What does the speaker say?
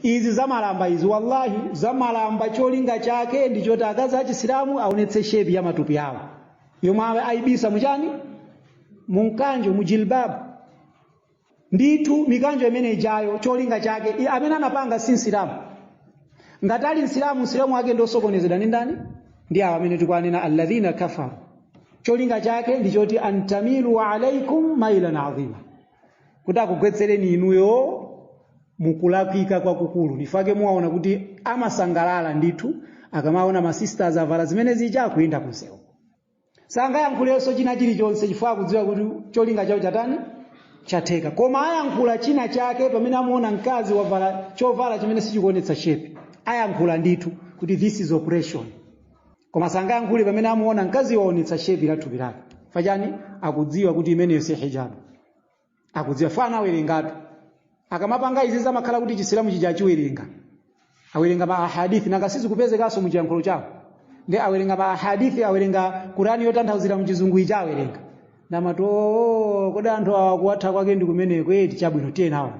izi zamalamba izi wallahi zamalamba cholinga chake ndichoti akazi a Chisilamu aonetse shepi ya matupi awo yomwe aibisa muchani munkanjo mujilbabu nditu mikanjo imene ijayo cholinga chake amene anapanga si Nsilamu ngati ali Nsilamu wake ndosokonezedwa ndi ndani ndi awo amene tikwanena alladhina kafaru cholinga chake ndichoti antamilu alaikum mailan azima kuti akugwetsereni inuyo mukulakwika kwa kukulu nifake muwaona kuti amasangalala ndithu akamaona ma sisters avala zimene zija kuenda kunsewu sangayankhulenso china chilichonse chifukwa kudziwa kuti cholinga chawo chatani chatheka koma ayankhula china chake pamene amuona mkazi wavala chovala chimene sichikuonetsa shepi ayankhula ndithu kuti this is operation koma sangayankhule pamene amuona mkazi waonetsa shepi la thupi lake fachani akudziwa kuti imeneyo si hijabu akudziwa fana awerengatu akamapanga izi zamakhala kuti Chisilamu chijachiwerenga awerenga ma ahadithi nanga sizikupezekaso mu chiyankhulo chawo ndi awerenga ma ahadithi awerenga Qur'ani yotanthauzira mu chizungu ichawerenga ndamati kodi anthu awa kuwatha kwake ndi kumeneko eti chabwino tena awo